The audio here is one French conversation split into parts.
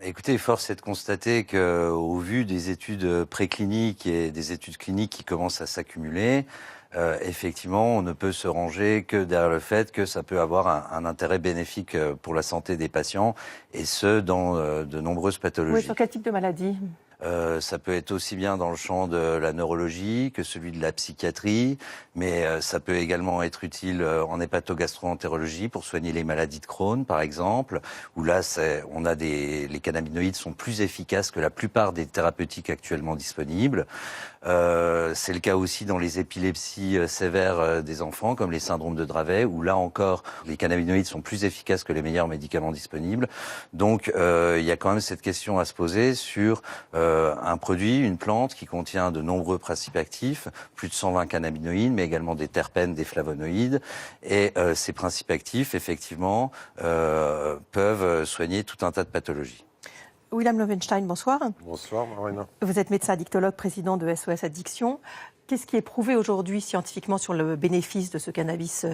Écoutez, force est de constater qu'au vu des études précliniques et des études cliniques qui commencent à s'accumuler, effectivement, on ne peut se ranger que derrière le fait que ça peut avoir un intérêt bénéfique pour la santé des patients, et ce, dans de nombreuses pathologies. Oui, sur quel type de maladie ? Ça peut être aussi bien dans le champ de la neurologie que celui de la psychiatrie, mais ça peut également être utile en hépatogastro-entérologie pour soigner les maladies de Crohn, par exemple, où là, les cannabinoïdes sont plus efficaces que la plupart des thérapeutiques actuellement disponibles. C'est le cas aussi dans les épilepsies sévères des enfants, comme les syndromes de Dravet, où là encore, les cannabinoïdes sont plus efficaces que les meilleurs médicaments disponibles. Donc, il y a quand même cette question à se poser sur un produit, une plante qui contient de nombreux principes actifs, plus de 120 cannabinoïdes, mais également des terpènes, des flavonoïdes. Et ces principes actifs, effectivement, peuvent soigner tout un tas de pathologies. William Loewenstein, bonsoir. Bonsoir, Marina. Vous êtes médecin addictologue, président de SOS Addiction. Qu'est-ce qui est prouvé aujourd'hui scientifiquement sur le bénéfice de ce cannabis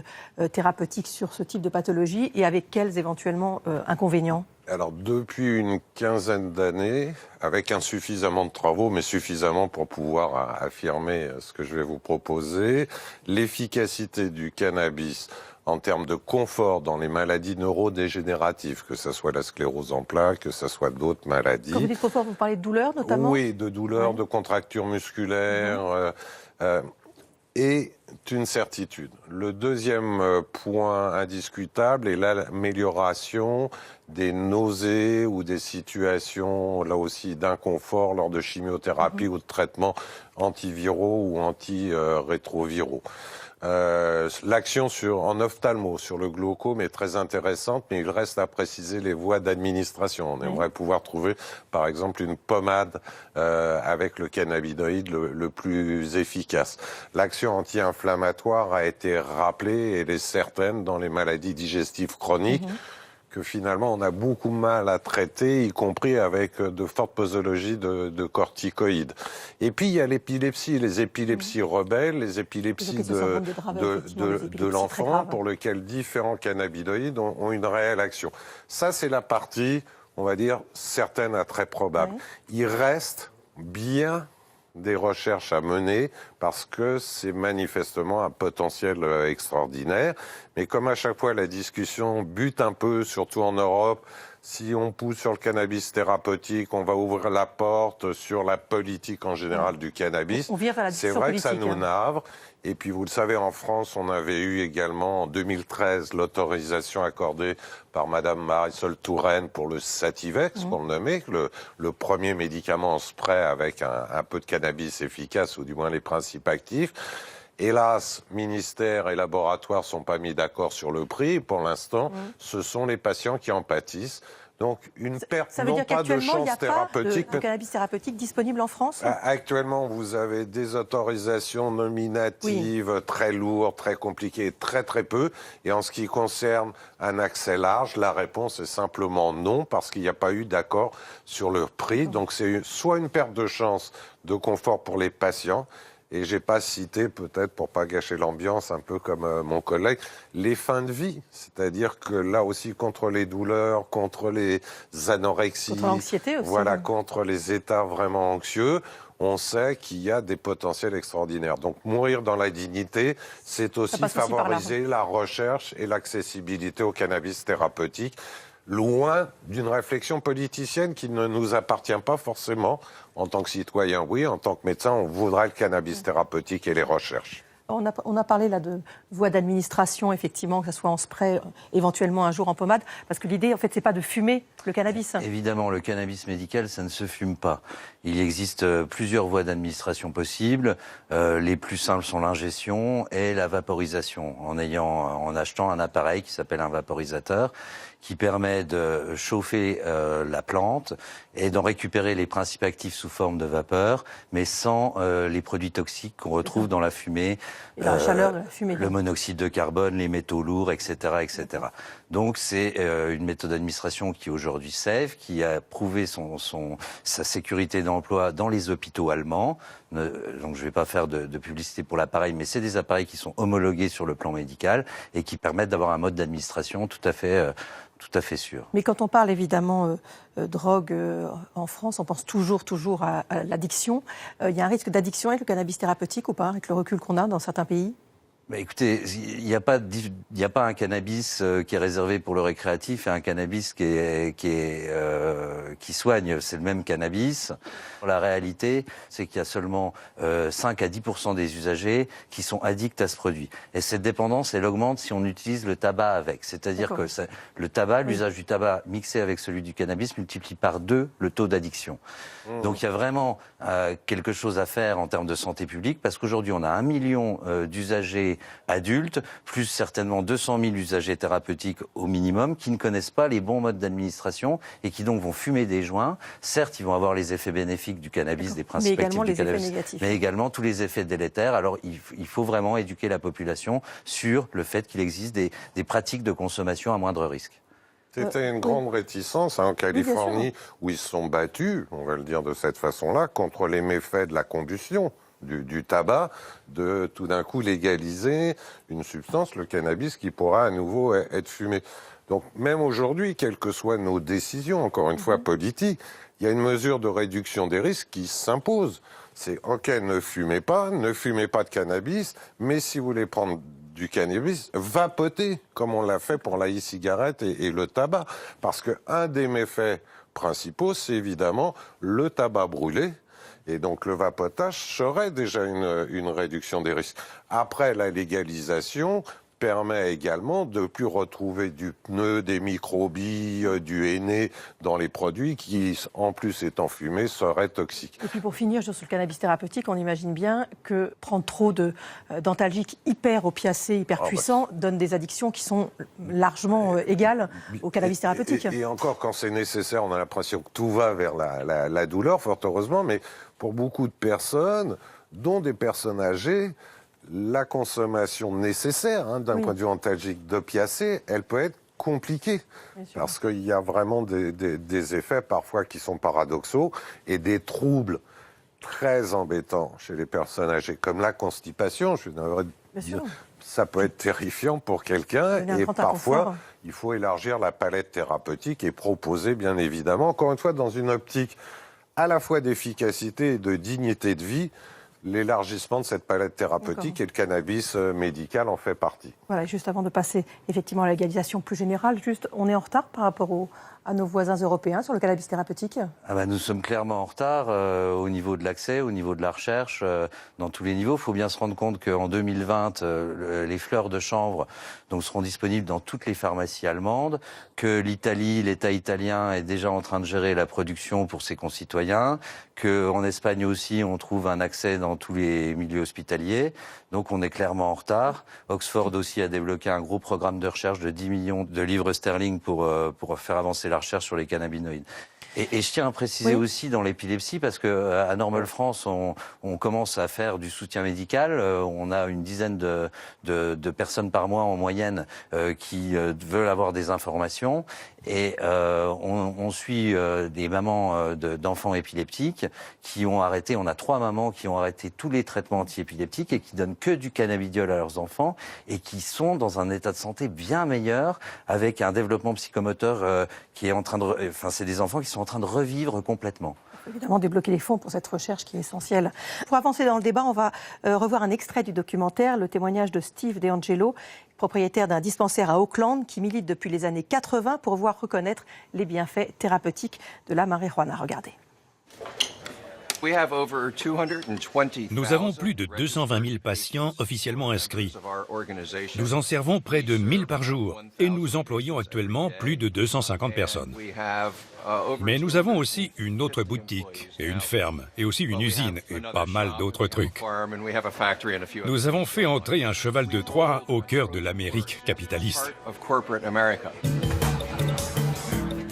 thérapeutique sur ce type de pathologie, et avec quels éventuellement inconvénients ? Alors, depuis une quinzaine d'années, avec insuffisamment de travaux, mais suffisamment pour pouvoir affirmer ce que je vais vous proposer, l'efficacité du cannabis en termes de confort dans les maladies neurodégénératives, que ce soit la sclérose en plaques, que ce soit d'autres maladies. Quand vous dites confort, vous parlez de douleur notamment ? Oui, de douleur, de contractures musculaires, est une certitude. Le deuxième point indiscutable est l'amélioration des nausées ou des situations, là aussi, d'inconfort lors de chimiothérapie ou de traitements antiviraux ou antirétroviraux. L'action en ophtalmo sur le glaucome est très intéressante, mais il reste à préciser les voies d'administration. On aimerait pouvoir trouver, par exemple, une pommade avec le cannabinoïde le plus efficace. L'action anti-inflammatoire a été rappelée, et elle est certaine dans les maladies digestives chroniques. Que finalement on a beaucoup de mal à traiter, y compris avec de fortes posologies de corticoïdes. Et puis il y a l'épilepsie, les épilepsies rebelles, les épilepsies de l'enfant, pour lesquelles différents cannabinoïdes ont une réelle action. Ça, c'est la partie, on va dire, certaine à très probable. Il reste bien des recherches à mener, parce que c'est manifestement un potentiel extraordinaire. Mais comme à chaque fois la discussion bute un peu, surtout en Europe, si on pousse sur le cannabis thérapeutique, on va ouvrir la porte sur la politique en général du cannabis. C'est vrai que ça nous navre. Et puis, vous le savez, en France, on avait eu également en 2013 l'autorisation accordée par Madame Marisol Touraine pour le Sativex, pour le nommer, le premier médicament en spray avec un peu de cannabis efficace, ou du moins les principes actifs. Hélas, ministère et laboratoire sont pas mis d'accord sur le prix. Pour l'instant, ce sont les patients qui en pâtissent. Donc, une perte non pas de chance thérapeutique. Ça veut dire qu'actuellement, il n'y a pas de cannabis thérapeutique disponible en France ? Actuellement, vous avez des autorisations nominatives très lourdes, très compliquées, très peu. Et en ce qui concerne un accès large, la réponse est simplement non, parce qu'il n'y a pas eu d'accord sur le prix. Donc, c'est soit une perte de chance de confort pour les patients. Et j'ai pas cité, peut-être pour pas gâcher l'ambiance, un peu comme mon collègue, les fins de vie. C'est-à-dire que là aussi, contre les douleurs, contre les anorexies, contre l'anxiété aussi, voilà, contre les états vraiment anxieux, on sait qu'il y a des potentiels extraordinaires. Donc mourir dans la dignité, c'est aussi favoriser la recherche et l'accessibilité au cannabis thérapeutique, loin d'une réflexion politicienne qui ne nous appartient pas forcément. En tant que citoyen, oui. En tant que médecin, on voudrait le cannabis thérapeutique et les recherches. On a parlé là de voies d'administration, effectivement, que ce soit en spray, éventuellement un jour en pommade, parce que l'idée, en fait, c'est pas de fumer le cannabis. Évidemment, le cannabis médical, ça ne se fume pas. Il existe plusieurs voies d'administration possibles. Les plus simples sont l'ingestion et la vaporisation, en achetant un appareil qui s'appelle un vaporisateur, qui permet de chauffer la plante et d'en récupérer les principes actifs sous forme de vapeur, mais sans les produits toxiques qu'on retrouve dans la fumée, la chaleur de la fumée, le monoxyde de carbone, les métaux lourds, etc., etc. Donc c'est une méthode d'administration qui est aujourd'hui safe, qui a prouvé sa sécurité d'emploi dans les hôpitaux allemands. Donc je ne vais pas faire de publicité pour l'appareil, mais c'est des appareils qui sont homologués sur le plan médical et qui permettent d'avoir un mode d'administration tout à fait sûr. Mais quand on parle évidemment drogue en France, on pense toujours à l'addiction. Il y a un risque d'addiction avec le cannabis thérapeutique ou pas, avec le recul qu'on a dans certains pays ? Bah écoutez, il n'y a pas un cannabis qui est réservé pour le récréatif et un cannabis qui soigne. C'est le même cannabis. La réalité, c'est qu'il y a seulement 5 à 10% des usagers qui sont addicts à ce produit. Et cette dépendance, elle augmente si on utilise le tabac avec. C'est-à-dire que le tabac, l'usage du tabac mixé avec celui du cannabis multiplie par 2 le taux d'addiction. Donc il y a vraiment quelque chose à faire en termes de santé publique, parce qu'aujourd'hui on a 1 million d'usagers adultes, plus certainement 200 000 usagers thérapeutiques au minimum, qui ne connaissent pas les bons modes d'administration et qui donc vont fumer des joints. Certes, ils vont avoir les effets bénéfiques du cannabis, des principes actifs du cannabis, mais également tous les effets délétères. Alors il faut vraiment éduquer la population sur le fait qu'il existe des pratiques de consommation à moindre risque. C'était une grande réticence en Californie, où ils se sont battus, on va le dire de cette façon-là, contre les méfaits de la combustion du tabac, de tout d'un coup légaliser une substance, le cannabis, qui pourra à nouveau être fumé. Donc même aujourd'hui, quelles que soient nos décisions, encore une fois politiques, il y a une mesure de réduction des risques qui s'impose. C'est OK, ne fumez pas de cannabis, mais si vous voulez prendre du cannabis, vapotez, comme on l'a fait pour la e-cigarette et le tabac. Parce qu'un des méfaits principaux, c'est évidemment le tabac brûlé. Et donc le vapotage serait déjà une réduction des risques. Après, la légalisation permet également de ne plus retrouver du pneu, des microbilles, du henné dans les produits qui, en plus étant fumés, seraient toxiques. Et puis pour finir, sur le cannabis thérapeutique, on imagine bien que prendre trop d'antalgiques hyper opiacés, hyper puissants, donne des addictions qui sont largement égales au cannabis thérapeutique. Et encore, quand c'est nécessaire, on a l'impression que tout va vers la douleur, fort heureusement, mais pour beaucoup de personnes, dont des personnes âgées, la consommation nécessaire d'un point de vue antalgique d'opiacés, elle peut être compliquée. Parce qu'il y a vraiment des effets parfois qui sont paradoxaux et des troubles très embêtants chez les personnes âgées, comme la constipation. Je devrais dire, ça peut être terrifiant pour quelqu'un et parfois il faut élargir la palette thérapeutique et proposer bien évidemment, encore une fois dans une optique à la fois d'efficacité et de dignité de vie, l'élargissement de cette palette thérapeutique et le cannabis médical en fait partie. Voilà, juste avant de passer effectivement à la légalisation plus générale, on est en retard par rapport à nos voisins européens sur le cannabis thérapeutique ? Nous sommes clairement en retard au niveau de l'accès, au niveau de la recherche, dans tous les niveaux. Il faut bien se rendre compte qu'en 2020, les fleurs de chanvre seront disponibles dans toutes les pharmacies allemandes, que l'État italien est déjà en train de gérer la production pour ses concitoyens, qu'en Espagne aussi, on trouve un accès dans tous les milieux hospitaliers. Donc on est clairement en retard. Oxford aussi a débloqué un gros programme de recherche de 10 millions de livres sterling pour faire avancer la recherche sur les cannabinoïdes. Et je tiens à préciser aussi dans l'épilepsie, parce qu'à Normal France, on commence à faire du soutien médical. On a une dizaine de personnes par mois en moyenne qui veulent avoir des informations. Et on suit des mamans d'enfants épileptiques qui ont arrêté, on a 3 mamans qui ont arrêté tous les traitements anti-épileptiques et qui donnent que du cannabidiol à leurs enfants et qui sont dans un état de santé bien meilleur, avec un développement psychomoteur qui est en train de... c'est des enfants qui sont en train de revivre complètement. Évidemment, débloquer les fonds pour cette recherche qui est essentielle. Pour avancer dans le débat, on va revoir un extrait du documentaire, le témoignage de Steve DeAngelo, propriétaire d'un dispensaire à Auckland, qui milite depuis les années 80 pour voir reconnaître les bienfaits thérapeutiques de la marijuana. Regardez. Nous avons plus de 220 000 patients officiellement inscrits. Nous en servons près de 1000 par jour et nous employons actuellement plus de 250 personnes. Mais nous avons aussi une autre boutique et une ferme et aussi une usine et pas mal d'autres trucs. Nous avons fait entrer un cheval de Troie au cœur de l'Amérique capitaliste.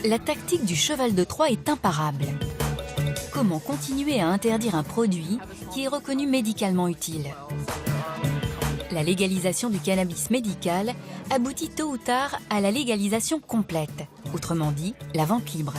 La tactique du cheval de Troie est imparable. Comment continuer à interdire un produit qui est reconnu médicalement utile ? La légalisation du cannabis médical aboutit tôt ou tard à la légalisation complète. Autrement dit, la vente libre.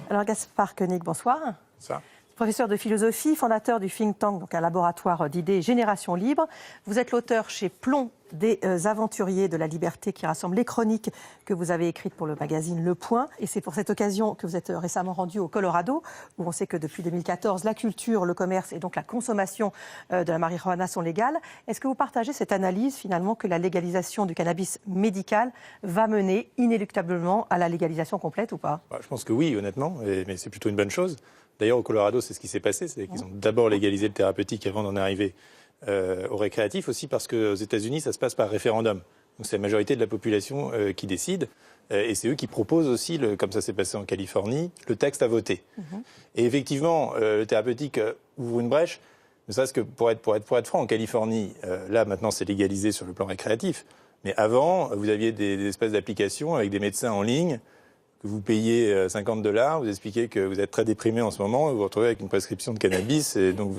Alors Gaspard Koenig, bonsoir. Ça. Professeur de philosophie, fondateur du think tank, donc un laboratoire d'idées Génération Libre. Vous êtes l'auteur chez Plomb des Aventuriers de la Liberté qui rassemble les chroniques que vous avez écrites pour le magazine Le Point. Et c'est pour cette occasion que vous êtes récemment rendu au Colorado, où on sait que depuis 2014, la culture, le commerce et donc la consommation de la marijuana sont légales. Est-ce que vous partagez cette analyse finalement que la légalisation du cannabis médical va mener inéluctablement à la légalisation complète ou pas? Je pense que oui, honnêtement, mais c'est plutôt une bonne chose. D'ailleurs, au Colorado, c'est ce qui s'est passé, c'est qu'ils ont d'abord légalisé le thérapeutique avant d'en arriver au récréatif, aussi parce qu'aux États-Unis, ça se passe par référendum. Donc c'est la majorité de la population qui décide, et c'est eux qui proposent aussi, comme ça s'est passé en Californie, le texte à voter. Et effectivement, le thérapeutique ouvre une brèche, ne serait-ce que pour être franc, en Californie, là maintenant c'est légalisé sur le plan récréatif, mais avant, vous aviez des espèces d'applications avec des médecins en ligne, que vous payez $50, vous expliquez que vous êtes très déprimé en ce moment, vous vous retrouvez avec une prescription de cannabis, et donc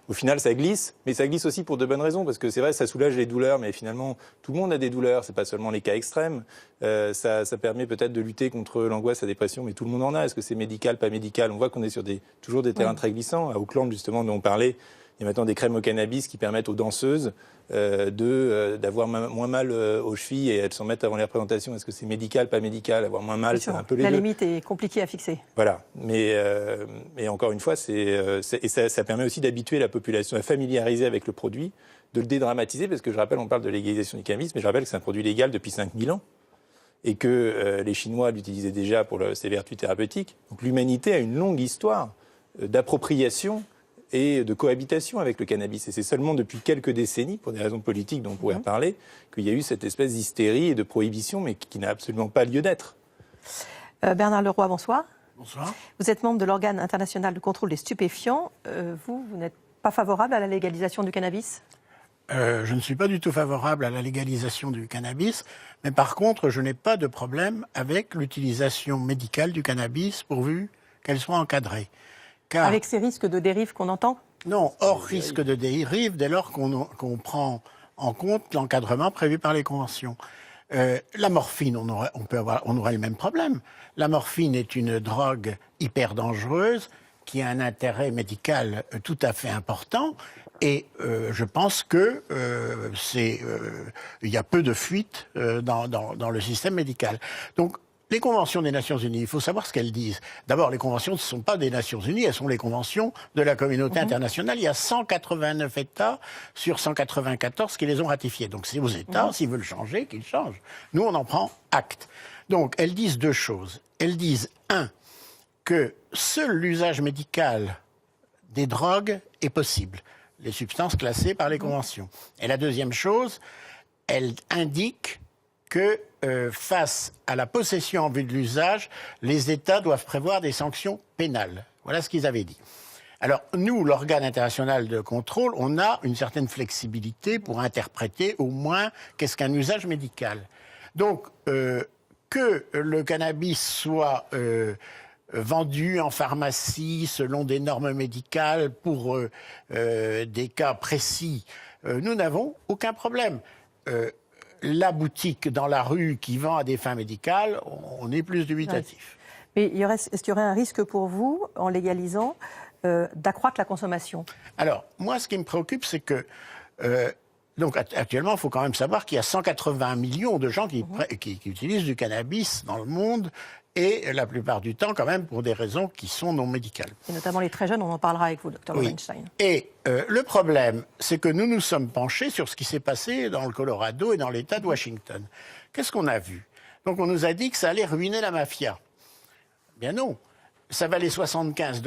au final, ça glisse, mais ça glisse aussi pour de bonnes raisons, parce que c'est vrai, ça soulage les douleurs, mais finalement, tout le monde a des douleurs, c'est pas seulement les cas extrêmes. Ça permet peut-être de lutter contre l'angoisse, la dépression, mais tout le monde en a. Est-ce que c'est médical, pas médical? On voit qu'on est sur toujours des terrains très glissants. À Auckland, justement, dont on parlait, il y a maintenant des crèmes au cannabis qui permettent aux danseuses d'avoir moins mal aux chevilles et elles s'en mettent avant les représentations. Est-ce que c'est médical, pas médical? Avoir moins mal, c'est un peu les deux. La limite est compliquée à fixer. Voilà. Mais encore une fois, ça permet aussi d'habituer la population à familiariser avec le produit, de le dédramatiser, parce que je rappelle, on parle de légalisation du cannabis, mais je rappelle que c'est un produit légal depuis 5000 ans et que les Chinois l'utilisaient déjà pour ses vertus thérapeutiques. Donc l'humanité a une longue histoire d'appropriation et de cohabitation avec le cannabis. Et c'est seulement depuis quelques décennies, pour des raisons politiques dont on pourrait reparler, qu'il y a eu cette espèce d'hystérie et de prohibition, mais qui n'a absolument pas lieu d'être. Bernard Leroy, bonsoir. Bonsoir. Vous êtes membre de l'organe international de contrôle des stupéfiants. Vous n'êtes pas favorable à la légalisation du cannabis? Je ne suis pas du tout favorable à la légalisation du cannabis, mais par contre, je n'ai pas de problème avec l'utilisation médicale du cannabis pourvu qu'elle soit encadrée. Car... Avec ces risques de dérive qu'on entend? Non, hors risque de dérive dès lors qu'on prend en compte l'encadrement prévu par les conventions. La morphine, on aurait le même problème. La morphine est une drogue hyper dangereuse qui a un intérêt médical tout à fait important. Et je pense que il y a peu de fuites dans le système médical. Donc, les conventions des Nations Unies, il faut savoir ce qu'elles disent. D'abord, les conventions ne sont pas des Nations Unies, elles sont les conventions de la communauté internationale. Il y a 189 États sur 194 qui les ont ratifiées. Donc c'est aux États, s'ils veulent changer, qu'ils changent. Nous, on en prend acte. Donc, elles disent deux choses. Elles disent, que seul l'usage médical des drogues est possible. Les substances classées par les conventions. Et la deuxième chose, elles indiquent que face à la possession en vue de l'usage, les États doivent prévoir des sanctions pénales. Voilà ce qu'ils avaient dit. Alors, nous, l'organe international de contrôle, on a une certaine flexibilité pour interpréter au moins qu'est-ce qu'un usage médical. Donc, que le cannabis soit vendu en pharmacie selon des normes médicales pour des cas précis, nous n'avons aucun problème. La boutique dans la rue qui vend à des fins médicales, on est plus dubitatif. Mais est-ce qu'il y aurait un risque pour vous, en légalisant, d'accroître la consommation? Alors, moi, ce qui me préoccupe, c'est que... donc, actuellement, il faut quand même savoir qu'il y a 180 millions de gens qui utilisent du cannabis dans le monde, et la plupart du temps, quand même, pour des raisons qui sont non médicales. Et notamment les très jeunes, on en parlera avec vous, Dr. Lowenstein. Et le problème, c'est que nous nous sommes penchés sur ce qui s'est passé dans le Colorado et dans l'État de Washington. Qu'est-ce qu'on a vu? Donc, on nous a dit que ça allait ruiner la mafia. Bien non. Ça valait $75,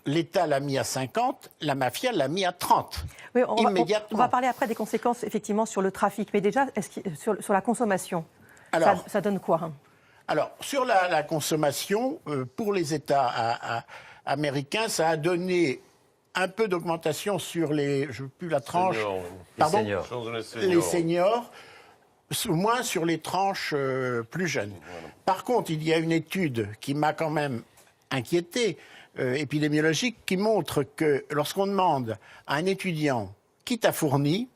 l'État l'a mis à 50, la mafia l'a mis à 30. Oui, immédiatement. On va parler après des conséquences, effectivement, sur le trafic. Mais déjà, sur la consommation, alors, ça donne quoi, Alors, sur la consommation, pour les États américains, ça a donné un peu d'augmentation sur les... Je ne veux plus la tranche... Les seniors. Moins sur les tranches plus jeunes. Voilà. Par contre, il y a une étude qui m'a quand même inquiété, épidémiologique, qui montre que lorsqu'on demande à un étudiant qui t'a fourni.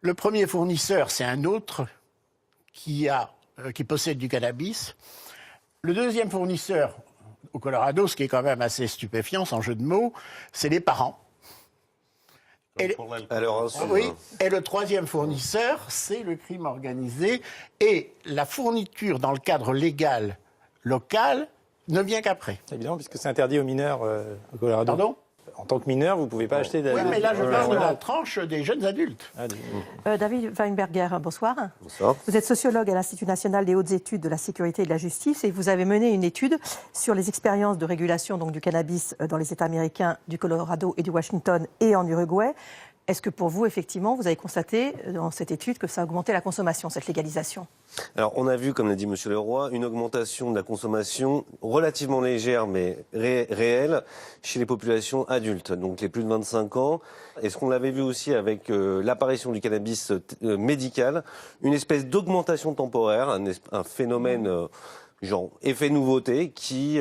Le premier fournisseur, c'est un autre qui possède du cannabis. Le deuxième fournisseur, au Colorado, ce qui est quand même assez stupéfiant, sans jeu de mots, c'est les parents. Et le troisième fournisseur, c'est le crime organisé. Et la fourniture dans le cadre légal local ne vient qu'après. Évidemment, puisque c'est interdit aux mineurs au Colorado. Pardon ? En tant que mineur, vous ne pouvez pas acheter de... Oui, mais là, je parle de la tranche des jeunes adultes. David Weinberger, bonsoir. Bonsoir. Vous êtes sociologue à l'Institut national des hautes études de la sécurité et de la justice et vous avez mené une étude sur les expériences de régulation donc, du cannabis dans les États américains, du Colorado et du Washington et en Uruguay. Est-ce que pour vous, effectivement, vous avez constaté dans cette étude que ça a augmenté la consommation, cette légalisation ? Alors, on a vu, comme l'a dit M. Leroy, une augmentation de la consommation relativement légère, mais réelle, chez les populations adultes, donc les plus de 25 ans. Et ce qu'on l'avait vu aussi avec l'apparition du cannabis médical, une espèce d'augmentation temporaire, un phénomène... genre effet nouveauté qui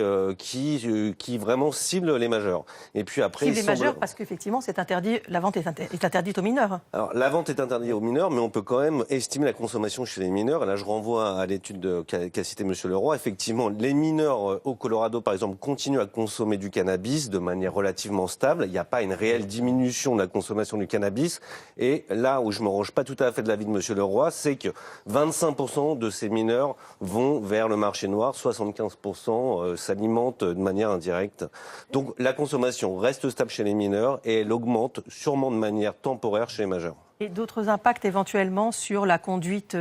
vraiment cible les majeurs. Et puis après cible les majeurs parce qu'effectivement c'est interdit, la vente est interdite aux mineurs. Alors la vente est interdite aux mineurs, mais on peut quand même estimer la consommation chez les mineurs. Et là je renvoie à l'étude qu'a cité M. Leroy. Effectivement, les mineurs au Colorado par exemple continuent à consommer du cannabis de manière relativement stable. Il n'y a pas une réelle diminution de la consommation du cannabis. Et là où je me range pas tout à fait de l'avis de M. Leroy, c'est que 25% de ces mineurs vont vers le marché noir, 75% s'alimentent de manière indirecte. Donc la consommation reste stable chez les mineurs et elle augmente sûrement de manière temporaire chez les majeurs. Et d'autres impacts éventuellement sur la conduite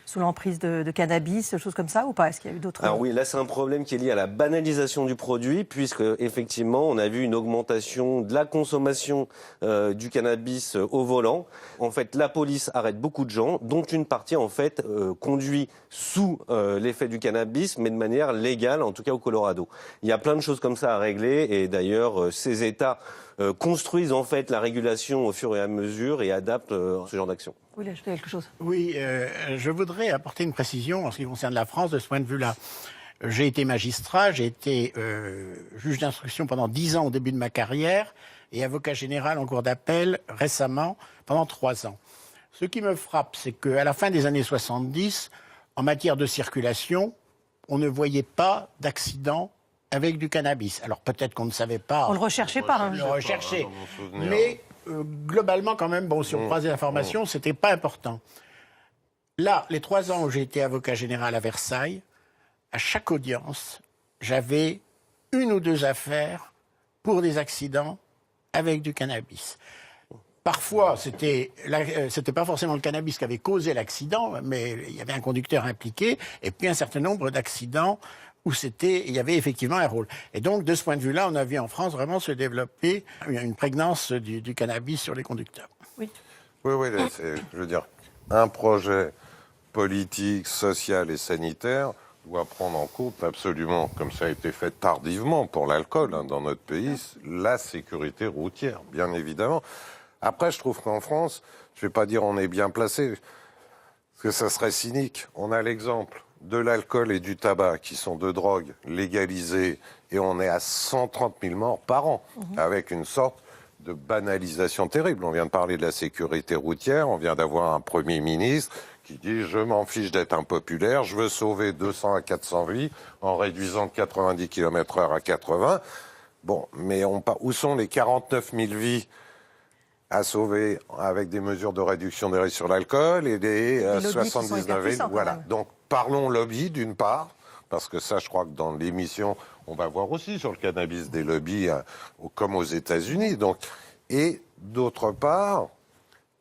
sous l'emprise de cannabis, des choses comme ça ou pas ? Est-ce qu'il y a eu d'autres... Alors oui, là c'est un problème qui est lié à la banalisation du produit, puisque effectivement on a vu une augmentation de la consommation du cannabis au volant. En fait, la police arrête beaucoup de gens, dont une partie en fait conduit sous l'effet du cannabis, mais de manière légale, en tout cas au Colorado. Il y a plein de choses comme ça à régler, et d'ailleurs ces États construisent en fait la régulation au fur et à mesure et adaptent ce genre d'action. Vous voulez ajouter quelque chose ? Oui, je voudrais apporter une précision en ce qui concerne la France de ce point de vue-là. J'ai été magistrat, j'ai été juge d'instruction pendant 10 ans au début de ma carrière et avocat général en cour d'appel récemment pendant 3 ans. Ce qui me frappe, c'est qu'à la fin des années 70, en matière de circulation, on ne voyait pas d'accident avec du cannabis. Alors peut-être qu'on ne savait pas. On le recherchait pas. On le recherchait. Mais globalement, quand même, bon, si on croisait l'information, c'était pas important. Là, les 3 ans où j'ai été avocat général à Versailles, à chaque audience, j'avais 1 ou 2 affaires pour des accidents avec du cannabis. Parfois, c'était pas forcément le cannabis qui avait causé l'accident, mais il y avait un conducteur impliqué, et puis un certain nombre d'accidents où il y avait effectivement un rôle. Et donc, de ce point de vue-là, on a vu en France vraiment se développer une prégnance du cannabis sur les conducteurs. Oui. Oui, je veux dire, un projet politique, social et sanitaire doit prendre en compte absolument, comme ça a été fait tardivement pour l'alcool dans notre pays, la sécurité routière, bien évidemment. Après, je trouve qu'en France, je ne vais pas dire on est bien placé, parce que ça serait cynique. On a l'exemple de l'alcool et du tabac, qui sont 2 drogues légalisées, et on est à 130 000 morts par an, avec une sorte de banalisation terrible. On vient de parler de la sécurité routière, on vient d'avoir un Premier ministre qui dit « je m'en fiche d'être impopulaire, je veux sauver 200 à 400 vies en réduisant de 90 km/h à 80 ». Bon, mais où sont les 49 000 vies à sauver avec des mesures de réduction des risques sur l'alcool et des 79 000. Voilà. Donc parlons lobby d'une part, parce que ça, je crois que dans l'émission, on va voir aussi sur le cannabis des lobbies comme aux États-Unis. Donc, et d'autre part,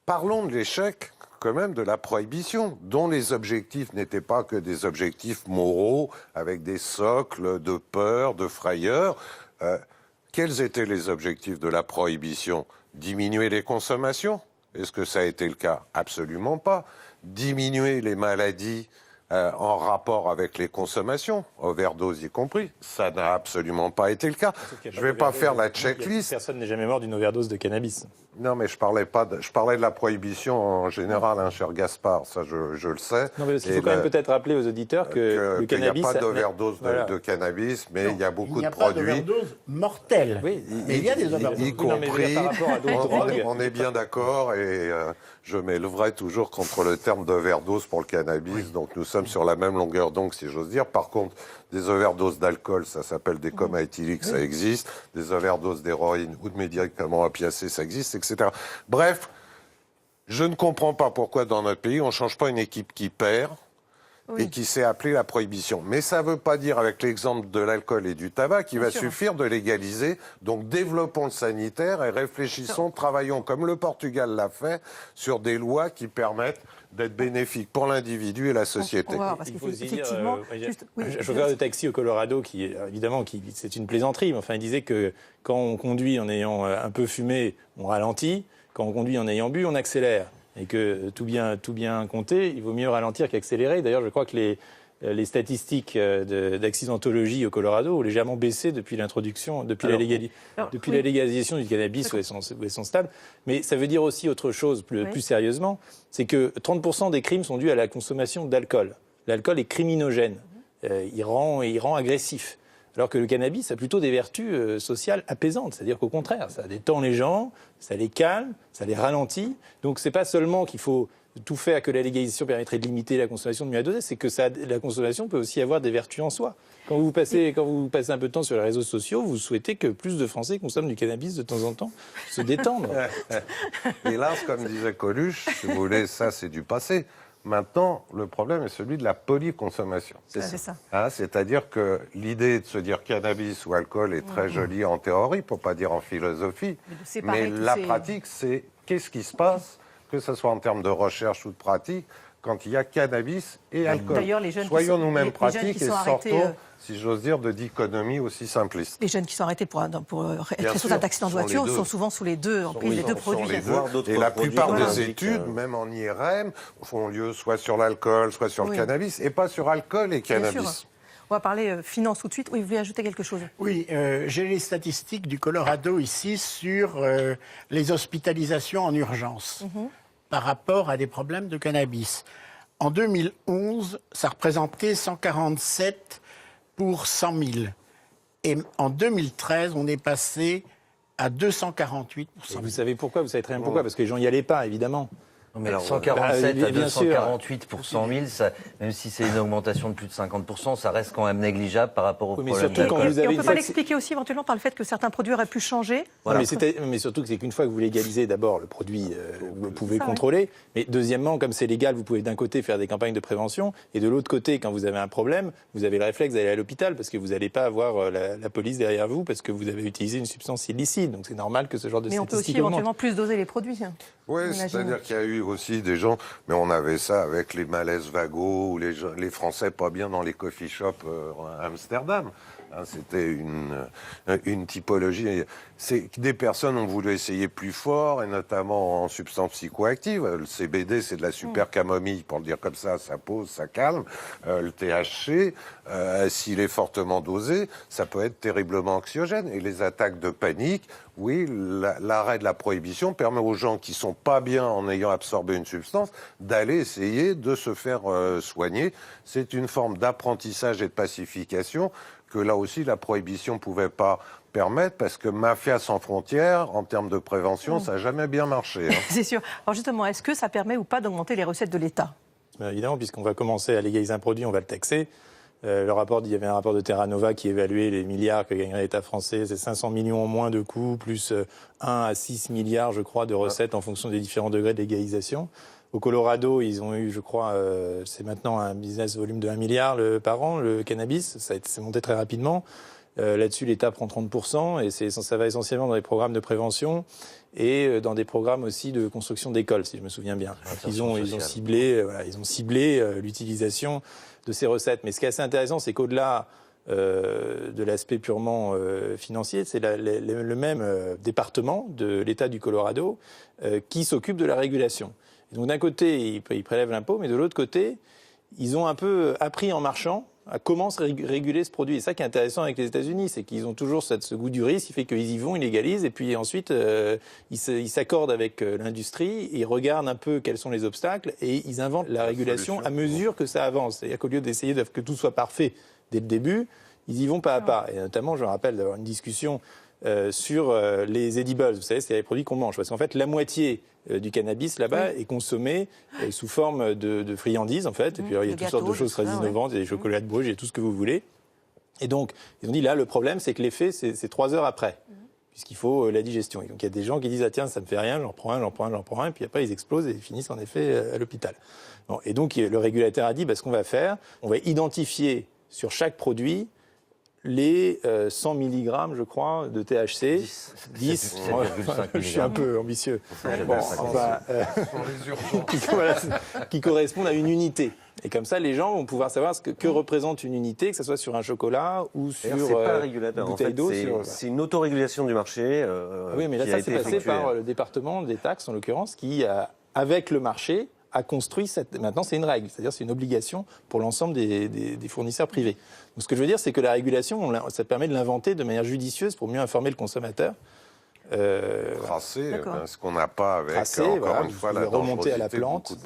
parlons de l'échec quand même de la prohibition, dont les objectifs n'étaient pas que des objectifs moraux avec des socles de peur, de frayeur. Quels étaient les objectifs de la prohibition ? Diminuer les consommations ? Est-ce que ça a été le cas ? Absolument pas. Diminuer les maladies en rapport avec les consommations, overdose y compris. Ça n'a absolument pas été le cas. Je ne vais pas faire la checklist. Personne n'est jamais mort d'une overdose de cannabis. Non, mais je parlais de la prohibition en général, hein, cher Gaspard, ça je le sais. Non, mais il faut quand même peut-être rappeler aux auditeurs que le cannabis... Il n'y a pas d'overdose de cannabis, mais il y a beaucoup de produits... Il n'y a pas d'overdose mortelle, oui, mais il y a des overdoses. Y compris, par rapport à d'autres drogues. On est bien d'accord, et je m'élèverai toujours contre le terme d'overdose pour le cannabis, donc nous sommes sur la même longueur d'onde, si j'ose dire. Par contre, des overdoses d'alcool, ça s'appelle des comas éthyliques, ça existe. Des overdoses d'héroïne ou de médicaments opiacés, ça existe, etc. Bref, je ne comprends pas pourquoi dans notre pays, on ne change pas une équipe qui perd et qui sait appeler la prohibition. Mais ça ne veut pas dire, avec l'exemple de l'alcool et du tabac, qu'il va suffire de légaliser. Donc développons le sanitaire et réfléchissons, travaillons comme le Portugal l'a fait, sur des lois qui permettent d'être bénéfiques pour l'individu et la société. On va voir, parce qu'il faut effectivement... Un chauffeur de taxi au Colorado, évidemment, c'est une plaisanterie, mais enfin, il disait que quand on conduit en ayant un peu fumé, on ralentit. Quand on conduit en ayant bu, on accélère. Et que tout bien compté, il vaut mieux ralentir qu'accélérer. D'ailleurs, je crois que les statistiques d'accidentologie au Colorado ont légèrement baissé depuis l'introduction, depuis la légalisation du cannabis où elles sont stables. Mais ça veut dire aussi autre chose, plus sérieusement, c'est que 30% des crimes sont dus à la consommation d'alcool. L'alcool est criminogène. Il rend agressif. Alors que le cannabis a plutôt des vertus sociales apaisantes. C'est-à-dire qu'au contraire, ça détend les gens, ça les calme, ça les ralentit. Donc c'est pas seulement qu'il faut tout faire que la légalisation permettrait de limiter la consommation de mieux à doser, c'est que la consommation peut aussi avoir des vertus en soi. Quand vous passez un peu de temps sur les réseaux sociaux, vous souhaitez que plus de Français consomment du cannabis de temps en temps, se détendre. Hélas, comme disait Coluche, si vous voulez, ça c'est du passé. Maintenant, le problème est celui de la polyconsommation. C'est ça. Hein, c'est-à-dire que l'idée de se dire cannabis ou alcool est très jolie en théorie, pour pas dire en philosophie. Mais la pratique, c'est qu'est-ce qui se passe, que ce soit en termes de recherche ou de pratique, quand il y a cannabis et alcool. D'ailleurs, les jeunes soyons nous-mêmes pratiques et arrêtés, sortons, si j'ose dire, de dichotomie aussi simpliste. Les jeunes qui sont arrêtés pour être sous un accident de voiture sont souvent sous les deux, en prise des deux produits. Et la plupart des études, même en IRM, font lieu soit sur l'alcool, soit sur le cannabis, et pas sur alcool et cannabis. On va parler finance tout de suite. Oui, vous voulez ajouter quelque chose? Oui, j'ai les statistiques du Colorado ici sur les hospitalisations en urgence par rapport à des problèmes de cannabis. En 2011, ça représentait 147 pour 100 000. Et en 2013, on est passé à 248 pour 100 000. Vous savez pourquoi? Vous savez très bien pourquoi? Parce que les gens n'y allaient pas, évidemment. Non, mais 147 à 248 pour 100 000, ça, même si c'est une augmentation de plus de 50%, ça reste quand même négligeable par rapport au problème d'alcool. On ne peut pas l'expliquer aussi éventuellement par le fait que certains produits auraient pu changer. Voilà. Mais surtout que c'est qu'une fois que vous légalisez d'abord le produit, vous pouvez contrôler. Mais deuxièmement, comme c'est légal, vous pouvez d'un côté faire des campagnes de prévention et de l'autre côté, quand vous avez un problème, vous avez le réflexe d'aller à l'hôpital parce que vous n'allez pas avoir la police derrière vous parce que vous avez utilisé une substance illicite. Donc c'est normal que ce genre de statistiques augmente. Mais on peut aussi éventuellement plus doser les produits. Oui, c'est-à-dire qu'il y a eu aussi des gens, mais on avait ça avec les malaises vagos ou les Français pas bien dans les coffee shops à Amsterdam. C'était une typologie. C'est que des personnes ont voulu essayer plus fort, et notamment en substances psychoactives. Le CBD, c'est de la super camomille, pour le dire comme ça pose, ça calme. Le THC, s'il est fortement dosé, ça peut être terriblement anxiogène. Et les attaques de panique, oui, l'arrêt de la prohibition permet aux gens qui sont pas bien en ayant absorbé une substance d'aller essayer de se faire soigner. C'est une forme d'apprentissage et de pacification que là aussi la prohibition pouvait pas permettre, parce que Mafia sans frontières, en termes de prévention, ça n'a jamais bien marché. C'est sûr. Alors justement, est-ce que ça permet ou pas d'augmenter les recettes de l'État? Évidemment, puisqu'on va commencer à légaliser un produit, on va le taxer. Il y avait un rapport de Terra Nova qui évaluait les milliards que gagnerait l'État français. C'est 500 millions en moins de coûts, plus 1 à 6 milliards, je crois, de recettes en fonction des différents degrés de légalisation. Au Colorado, ils ont eu, je crois, c'est maintenant un business volume de 1 milliard par an, le cannabis. C'est monté très rapidement. Là-dessus, l'État prend 30% et ça va essentiellement dans des programmes de prévention et dans des programmes aussi de construction d'écoles, si je me souviens bien. Ils ont ciblé l'utilisation de ces recettes. Mais ce qui est assez intéressant, c'est qu'au-delà de l'aspect purement financier, c'est le même département de l'État du Colorado qui s'occupe de la régulation. Et donc d'un côté, il prélève l'impôt, mais de l'autre côté, ils ont un peu appris en marchant à comment se réguler ce produit. Et ça qui est intéressant avec les États-Unis, c'est qu'ils ont toujours ce goût du risque, qui fait qu'ils y vont, ils légalisent, et puis ensuite ils s'accordent avec l'industrie, ils regardent un peu quels sont les obstacles, et ils inventent la régulation à mesure que ça avance. C'est-à-dire qu'au lieu d'essayer que tout soit parfait dès le début, ils y vont pas à pas. Et notamment, je me rappelle d'avoir une discussion sur les edibles, vous savez, c'est les produits qu'on mange. Parce qu'en fait, la moitié du cannabis là-bas est consommé sous forme de friandises, en fait. Et puis il y a toutes sortes de choses très innovantes, il y a des chocolats de Bruges, il y a tout ce que vous voulez. Et donc, ils ont dit, là, le problème, c'est que l'effet, c'est 3 heures après, puisqu'il faut la digestion. Et donc, il y a des gens qui disent, ah tiens, ça me fait rien, j'en prends un, et puis après, ils explosent et ils finissent en effet à l'hôpital. Bon, et donc, le régulateur a dit, ce qu'on va faire, on va identifier sur chaque produit les 100 mg, je crois, de THC. 10. Je suis un peu ambitieux. Qui correspondent à une unité. Et comme ça, les gens vont pouvoir savoir que représente une unité, que ce soit sur un chocolat ou sur c'est pas un régulateur, une bouteille d'eau. C'est une autorégulation du marché. Oui, mais là, ça s'est passé par le département des taxes, en l'occurrence, qui, avec le marché, a construit Maintenant, c'est une règle, c'est-à-dire c'est une obligation pour l'ensemble des fournisseurs privés. Donc, ce que je veux dire, c'est que la régulation, ça permet de l'inventer de manière judicieuse pour mieux informer le consommateur. Tracer, ce qu'on n'a pas avec, encore une fois, la remonter à la plante.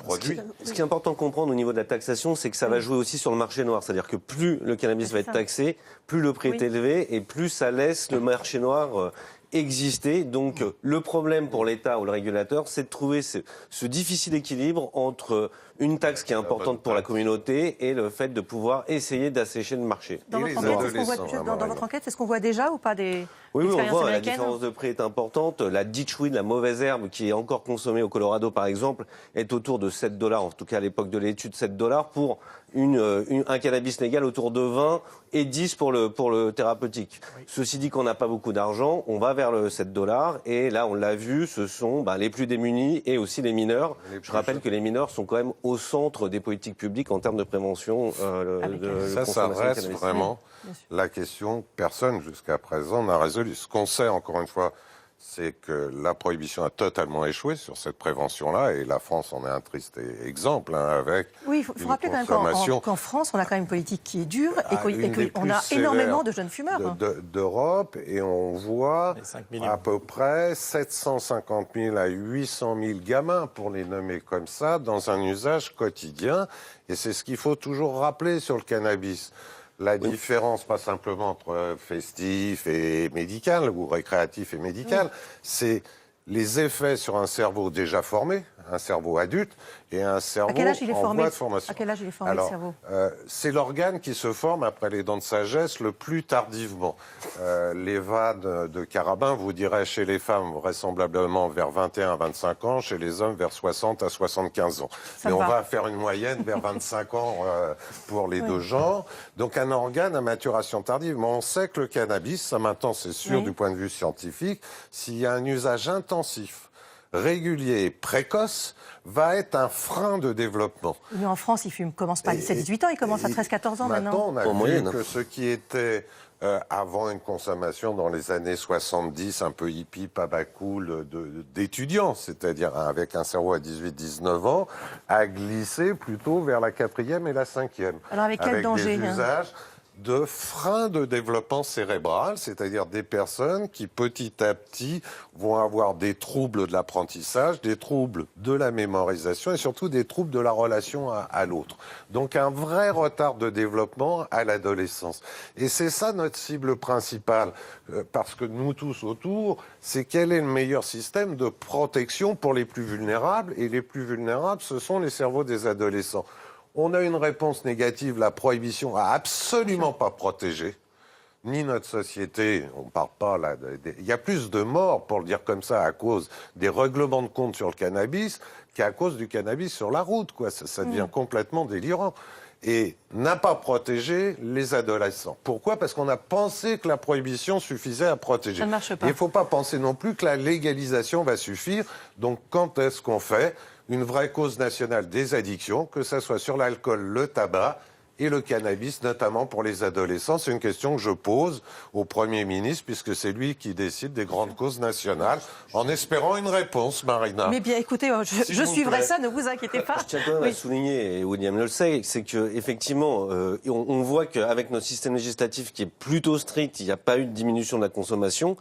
Ce qui est important de comprendre au niveau de la taxation, c'est que ça va jouer aussi sur le marché noir. C'est-à-dire que plus le cannabis va être taxé, plus le prix est élevé et plus ça laisse le marché noir exister. Donc le problème pour l'État ou le régulateur, c'est de trouver ce difficile équilibre entre une taxe qui est importante pour la communauté et le fait de pouvoir essayer d'assécher le marché. Dans votre enquête, est-ce qu'on voit déjà ou pas des Oui, on voit, la américaines? différence de prix est importante. La ditchweed, la mauvaise herbe, qui est encore consommée au Colorado par exemple, est autour de $7, en tout cas à l'époque de l'étude, $7 pour un cannabis légal autour de 20 et 10 pour le thérapeutique. Oui. Ceci dit qu'on n'a pas beaucoup d'argent, on va vers le $7 et là on l'a vu, ce sont les plus démunis et aussi les mineurs. Je rappelle que les mineurs sont quand même au centre des politiques publiques en termes de prévention ça reste vraiment la question que personne jusqu'à présent n'a résolue. Ce qu'on sait encore une fois, c'est que la prohibition a totalement échoué sur cette prévention-là, et la France en est un triste exemple, avec oui, il faut rappeler quand même qu'en France, on a quand même une politique qui est dure et qu'on a énormément de jeunes fumeurs. D'Europe, et on voit à peu près 750 000 à 800 000 gamins, pour les nommer comme ça, dans un usage quotidien, et c'est ce qu'il faut toujours rappeler sur le cannabis. La différence, pas simplement entre festif et médical, ou récréatif et médical, c'est les effets sur un cerveau déjà formé, un cerveau adulte, et un cerveau en voie de formation. À quel âge il est formé, le cerveau ? C'est l'organe qui se forme après les dents de sagesse le plus tardivement. Les vannes de carabin vous diraient chez les femmes vraisemblablement vers 21 à 25 ans, chez les hommes vers 60 à 75 ans. Mais on va faire une moyenne vers 25 ans pour les deux genres. Donc un organe à maturation tardive. Mais on sait que le cannabis, ça maintenant c'est sûr du point de vue scientifique, s'il y a un usage intensif, régulier et précoce, va être un frein de développement. Mais en France, ils commencent pas à 17-18 ans, ils commencent à 13-14 ans maintenant. On a vu que ce qui était avant une consommation dans les années 70, un peu hippie, pas cool, d'étudiants, c'est-à-dire avec un cerveau à 18-19 ans, a glissé plutôt vers la 4e et la 5e. Alors avec quel danger des usages de freins de développement cérébral, c'est-à-dire des personnes qui petit à petit vont avoir des troubles de l'apprentissage, des troubles de la mémorisation et surtout des troubles de la relation à l'autre. Donc un vrai retard de développement à l'adolescence. Et c'est ça notre cible principale, parce que nous tous autour, c'est quel est le meilleur système de protection pour les plus vulnérables, et les plus vulnérables, ce sont les cerveaux des adolescents. On a une réponse négative, la prohibition a absolument pas protégé, ni notre société, on ne parle pas là, il y a plus de morts, pour le dire comme ça, à cause des règlements de compte sur le cannabis, qu'à cause du cannabis sur la route, quoi. Ça devient complètement délirant. Et n'a pas protégé les adolescents. Pourquoi ? Parce qu'on a pensé que la prohibition suffisait à protéger. Ça ne marche pas. Il ne faut pas penser non plus que la légalisation va suffire. Donc quand est-ce qu'on fait une vraie cause nationale des addictions, que ce soit sur l'alcool, le tabac et le cannabis, notamment pour les adolescents. C'est une question que je pose au Premier ministre, puisque c'est lui qui décide des grandes causes nationales, en espérant une réponse, Marina. Mais bien, écoutez, je suivrai ça, ne vous inquiétez pas. Je tiens quand même à souligner, et William le sait, c'est qu'effectivement, on voit qu'avec notre système législatif qui est plutôt strict, il n'y a pas eu de diminution de la consommation.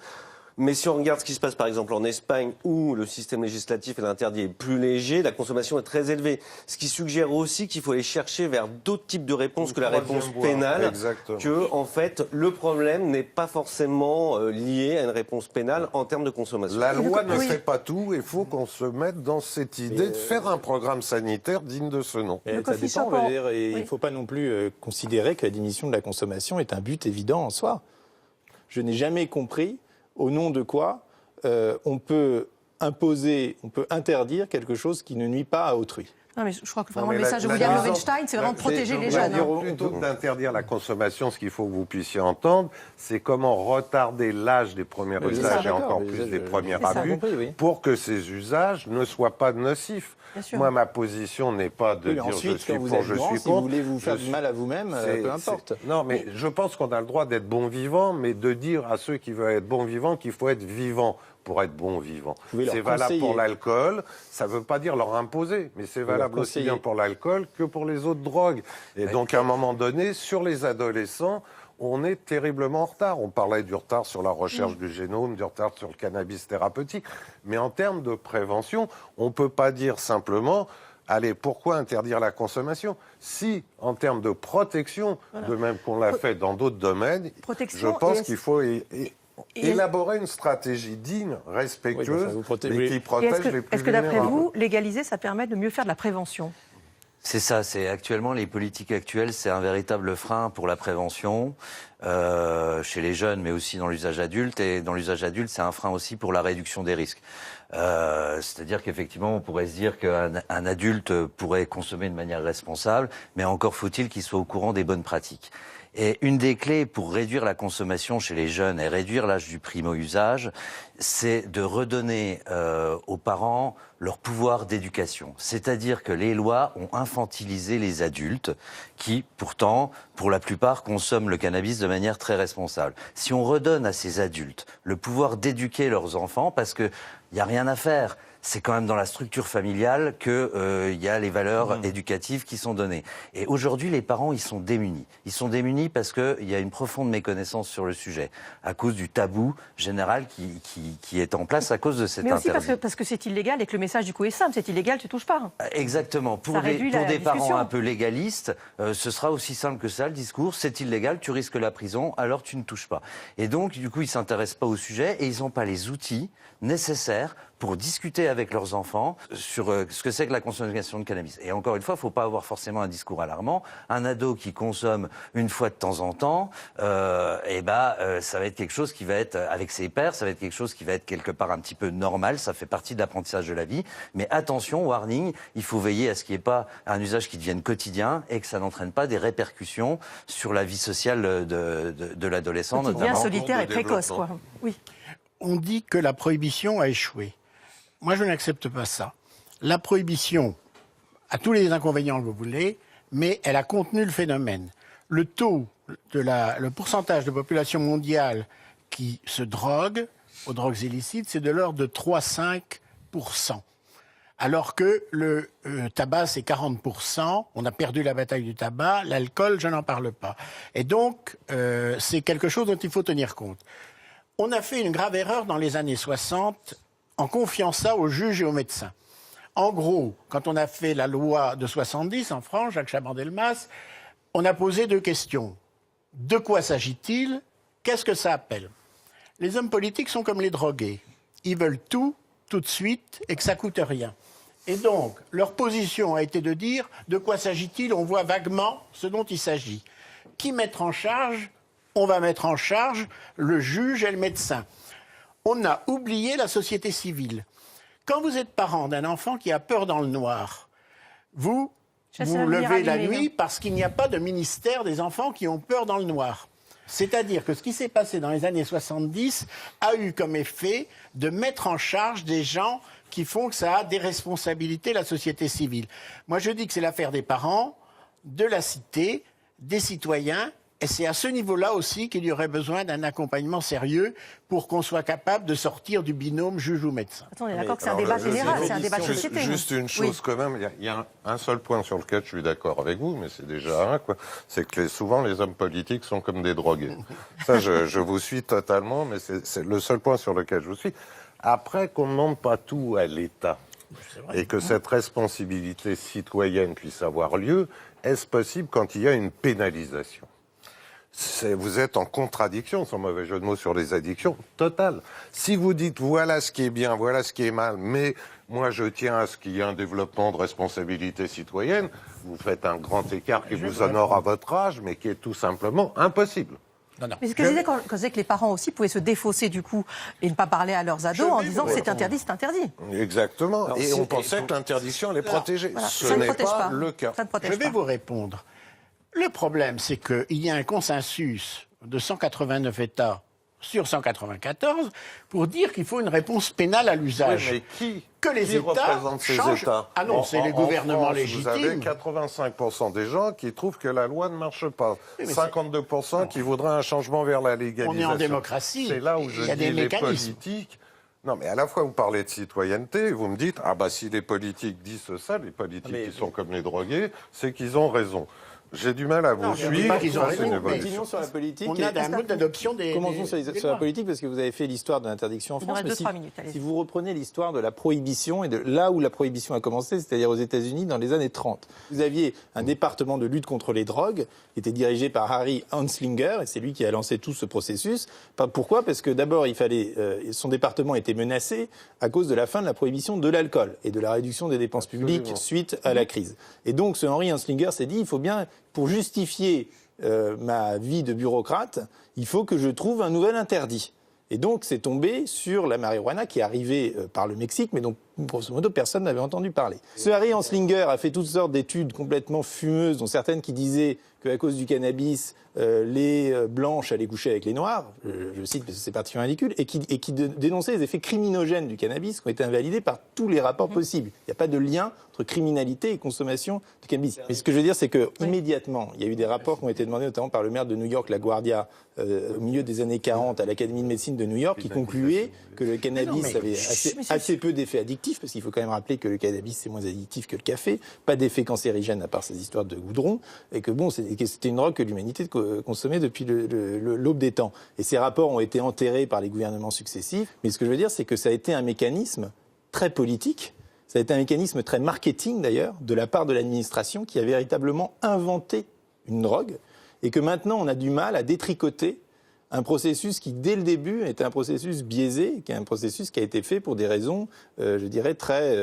Mais si on regarde ce qui se passe par exemple en Espagne, où le système législatif et l'interdit est plus léger, la consommation est très élevée. Ce qui suggère aussi qu'il faut aller chercher vers d'autres types de réponses que la réponse pénale. Exactement. Que, en fait, le problème n'est pas forcément lié à une réponse pénale en termes de consommation. La loi ne fait pas tout, il faut qu'on se mette dans cette idée de faire un programme sanitaire digne de ce nom. Ça dépend, il ne faut pas non plus considérer que la diminution de la consommation est un but évident en soi. Je n'ai jamais compris au nom de quoi on peut interdire quelque chose qui ne nuit pas à autrui. Non, mais je crois que vraiment le message de William Lowenstein, c'est vraiment de protéger les jeunes. Plutôt que d'interdire la consommation, ce qu'il faut que vous puissiez entendre, c'est comment retarder l'âge des premiers usages et encore plus des premiers abus pour que ces usages ne soient pas nocifs. Moi, ma position n'est pas de dire ensuite, je suis pour, je suis contre. Si vous voulez vous faire du mal à vous-même, peu importe. Non, mais je pense qu'on a le droit d'être bon vivant, mais de dire à ceux qui veulent être bons vivants qu'il faut être vivant pour être bon vivant. C'est valable pour l'alcool, ça ne veut pas dire leur imposer, mais c'est valable aussi bien pour l'alcool que pour les autres drogues. Et donc, à un moment donné, sur les adolescents, on est terriblement en retard. On parlait du retard sur la recherche du génome, du retard sur le cannabis thérapeutique. Mais en termes de prévention, on ne peut pas dire simplement « Allez, pourquoi interdire la consommation ?» Si, en termes de protection, de même qu'on l'a fait dans d'autres domaines, je pense qu'il faut élaborer une stratégie digne, respectueuse, mais qui protège les plus vulnérables. Est-ce que d'après vous, légaliser, ça permet de mieux faire de la prévention ? C'est ça, c'est actuellement les politiques actuelles, c'est un véritable frein pour la prévention chez les jeunes, mais aussi dans l'usage adulte. Et dans l'usage adulte, c'est un frein aussi pour la réduction des risques. C'est-à-dire qu'effectivement, on pourrait se dire qu'un adulte pourrait consommer de manière responsable, mais encore faut-il qu'il soit au courant des bonnes pratiques. Et une des clés pour réduire la consommation chez les jeunes et réduire l'âge du primo-usage, c'est de redonner aux parents leur pouvoir d'éducation. C'est-à-dire que les lois ont infantilisé les adultes qui, pourtant, pour la plupart, consomment le cannabis de manière très responsable. Si on redonne à ces adultes le pouvoir d'éduquer leurs enfants, parce qu'il n'y a rien à faire, c'est quand même dans la structure familiale que y a les valeurs éducatives qui sont données. Et aujourd'hui, les parents, ils sont démunis. Ils sont démunis parce qu'il y a une profonde méconnaissance sur le sujet, à cause du tabou général qui est en place à cause de cet interdit. Mais aussi parce que c'est illégal et que le message du coup est simple, c'est illégal, tu touches pas. Exactement. Pour des parents un peu légalistes, ce sera aussi simple que ça, le discours. C'est illégal, tu risques la prison, alors tu ne touches pas. Et donc, du coup, ils s'intéressent pas au sujet et ils n'ont pas les outils nécessaires pour discuter avec leurs enfants sur ce que c'est que la consommation de cannabis. Et encore une fois, il ne faut pas avoir forcément un discours alarmant. Un ado qui consomme une fois de temps en temps, ça va être quelque chose qui va être, avec ses pairs, ça va être quelque chose qui va être quelque part un petit peu normal, ça fait partie de l'apprentissage de la vie. Mais attention, warning, il faut veiller à ce qu'il n'y ait pas un usage qui devienne quotidien et que ça n'entraîne pas des répercussions sur la vie sociale de l'adolescent. Qui devient solitaire et précoce, quoi. Oui. On dit que la prohibition a échoué. Moi, je n'accepte pas ça. La prohibition a tous les inconvénients que vous voulez, mais elle a contenu le phénomène. Le pourcentage de population mondiale qui se drogue aux drogues illicites, c'est de l'ordre de 3-5%. Alors que le tabac, c'est 40%. On a perdu la bataille du tabac. L'alcool, je n'en parle pas. Et donc, c'est quelque chose dont il faut tenir compte. On a fait une grave erreur dans les années 60 en confiant ça aux juges et aux médecins. En gros, quand on a fait la loi de 70 en France, Jacques Chaban-Delmas, on a posé 2 questions. De quoi s'agit-il ? Qu'est-ce que ça appelle ? Les hommes politiques sont comme les drogués. Ils veulent tout de suite, et que ça coûte rien. Et donc, leur position a été de dire de quoi s'agit-il ? On voit vaguement ce dont il s'agit. Qui mettre en charge ? On va mettre en charge le juge et le médecin. On a oublié la société civile. Quand vous êtes parent d'un enfant qui a peur dans le noir, vous levez la nuit parce qu'il n'y a pas de ministère des enfants qui ont peur dans le noir. C'est-à-dire que ce qui s'est passé dans les années 70 a eu comme effet de mettre en charge des gens qui font que ça a des responsabilités, la société civile. Moi, je dis que c'est l'affaire des parents, de la cité, des citoyens. Et c'est à ce niveau-là aussi qu'il y aurait besoin d'un accompagnement sérieux pour qu'on soit capable de sortir du binôme juge ou médecin. Attends, on est d'accord que c'est un débat général, c'est un débat de société. Juste une chose quand même, il y a un seul point sur lequel je suis d'accord avec vous, mais c'est déjà un, quoi. C'est que souvent les hommes politiques sont comme des drogués. Ça, je vous suis totalement, mais c'est le seul point sur lequel je vous suis. Après, qu'on ne demande pas tout à l'État et que cette responsabilité citoyenne puisse avoir lieu, est-ce possible quand il y a une pénalisation ? Vous êtes en contradiction, sans mauvais jeu de mots sur les addictions, totale. Si vous dites voilà ce qui est bien, voilà ce qui est mal, mais moi je tiens à ce qu'il y ait un développement de responsabilité citoyenne, vous faites un grand écart qui vous honore à votre âge, mais qui est tout simplement impossible. Non. Mais ce que je disais, quand je disais que les parents aussi pouvaient se défausser du coup et ne pas parler à leurs ados en disant c'est interdit, c'est interdit. Exactement. Alors, et on pensait que l'interdiction allait protéger. Voilà. Ce n'est pas le cas. Je vais vous répondre. Le problème, c'est qu'il y a un consensus de 189 États sur 194 pour dire qu'il faut une réponse pénale à l'usage. Oui, mais que les États représente ces changent. États? Ah non, c'est les gouvernements France, légitimes. Vous avez 85% des gens qui trouvent que la loi ne marche pas. Oui, 52% qui voudraient un changement vers la légalisation. On est en démocratie. C'est là où je dis les politiques. Non, mais à la fois, vous parlez de citoyenneté, vous me dites, ah bah si les politiques disent ça, les politiques qui sont comme les drogués, c'est qu'ils ont raison. J'ai du mal à vous suivre. Continuons sur la politique. On a un mode d'adoption des. Commençons sur la politique parce que vous avez fait l'histoire de l'interdiction en France. Si vous reprenez l'histoire de la prohibition et de là où la prohibition a commencé, c'est-à-dire aux États-Unis dans les années 30, vous aviez un département de lutte contre les drogues qui était dirigé par Harry Anslinger et c'est lui qui a lancé tout ce processus. Pourquoi ? Parce que d'abord, son département était menacé à cause de la fin de la prohibition de l'alcool et de la réduction des dépenses publiques suite à la crise. Et donc, ce Henry Anslinger s'est dit, il faut bien, pour justifier ma vie de bureaucrate, il faut que je trouve un nouvel interdit. Et donc, c'est tombé sur la marijuana qui est arrivée par le Mexique, mais dont, grosso modo, personne n'avait entendu parler. Ce Harry Anslinger a fait toutes sortes d'études complètement fumeuses, dont certaines qui disaient qu'à cause du cannabis, les blanches allaient coucher avec les noirs, je cite parce que c'est particulièrement ridicule, et qui dénonçait les effets criminogènes du cannabis qui ont été invalidés par tous les rapports possibles. Il n'y a pas de lien entre criminalité et consommation de cannabis. Mais ce que je veux dire, c'est que immédiatement, il y a eu des rapports qui ont été demandés notamment par le maire de New York, LaGuardia, au milieu des années 40 à l'Académie de médecine de New York, qui concluait que le cannabis avait assez peu d'effets addictifs, parce qu'il faut quand même rappeler que le cannabis c'est moins addictif que le café, pas d'effet cancérigène à part ces histoires de goudron, et que bon, c'était une drogue que l'humanité consommait depuis l'aube des temps. Et ces rapports ont été enterrés par les gouvernements successifs. Mais ce que je veux dire, c'est que ça a été un mécanisme très politique, ça a été un mécanisme très marketing d'ailleurs, de la part de l'administration qui a véritablement inventé une drogue, et que maintenant on a du mal à détricoter un processus qui, dès le début, était un processus biaisé, qui est un processus qui a été fait pour des raisons, je dirais, très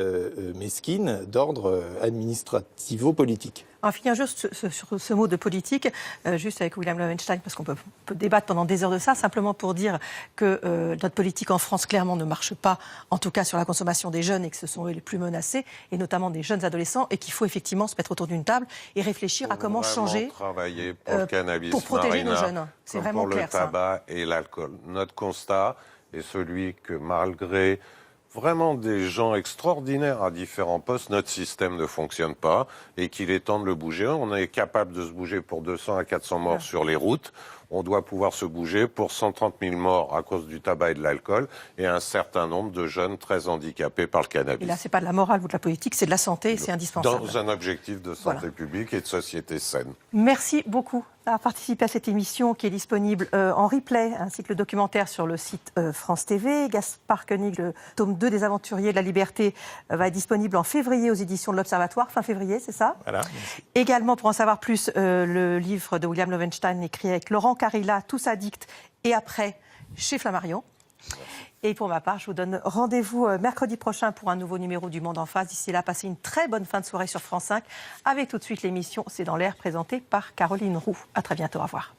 mesquines, d'ordre administrativo-politique. On va finir juste sur ce mot de politique, juste avec William Lowenstein, parce qu'on peut débattre pendant des heures de ça, simplement pour dire que notre politique en France, clairement, ne marche pas, en tout cas sur la consommation des jeunes, et que ce sont eux les plus menacés, et notamment des jeunes adolescents, et qu'il faut effectivement se mettre autour d'une table et réfléchir à comment changer travailler pour le cannabis, pour protéger nos jeunes. C'est vraiment pour clair, le tabac et l'alcool. Notre constat est celui que malgré vraiment des gens extraordinaires à différents postes, notre système ne fonctionne pas et qu'il est temps de le bouger. On est capable de se bouger pour 200 à 400 morts sur les routes. On doit pouvoir se bouger pour 130 000 morts à cause du tabac et de l'alcool et un certain nombre de jeunes très handicapés par le cannabis. Et là, c'est pas de la morale ou de la politique, c'est de la santé et c'est indispensable. Dans un objectif de santé publique et de société saine. Merci beaucoup d'avoir participé à cette émission qui est disponible en replay, ainsi que le documentaire sur le site France TV. Gaspard Koenig, le tome 2 des Aventuriers de la Liberté, va être disponible en février aux éditions de l'Observatoire, fin février, c'est ça ? Voilà. Également, pour en savoir plus, le livre de William Lowenstein, écrit avec Laurent Carilla, Tous addicts et après, chez Flammarion. Et pour ma part, je vous donne rendez-vous mercredi prochain pour un nouveau numéro du Monde en face. D'ici là, passez une très bonne fin de soirée sur France 5 avec tout de suite l'émission C'est dans l'air présentée par Caroline Roux. À très bientôt, au revoir.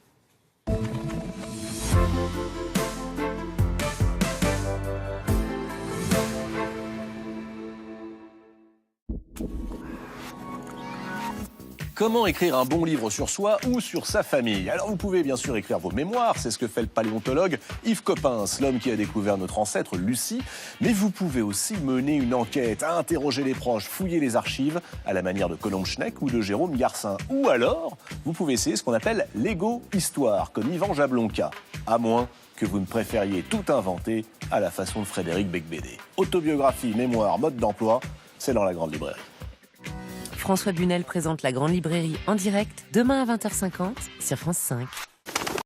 Comment écrire un bon livre sur soi ou sur sa famille? Alors vous pouvez bien sûr écrire vos mémoires, c'est ce que fait le paléontologue Yves Coppens, l'homme qui a découvert notre ancêtre Lucie. Mais vous pouvez aussi mener une enquête, interroger les proches, fouiller les archives à la manière de Colombe Schneck ou de Jérôme Garcin. Ou alors, vous pouvez essayer ce qu'on appelle l'égo-histoire, comme Yvan Jablonka. À moins que vous ne préfériez tout inventer à la façon de Frédéric Becbédé. Autobiographie, mémoire, mode d'emploi, c'est dans la Grande Librairie. François Bunel présente la Grande Librairie en direct demain à 20h50 sur France 5.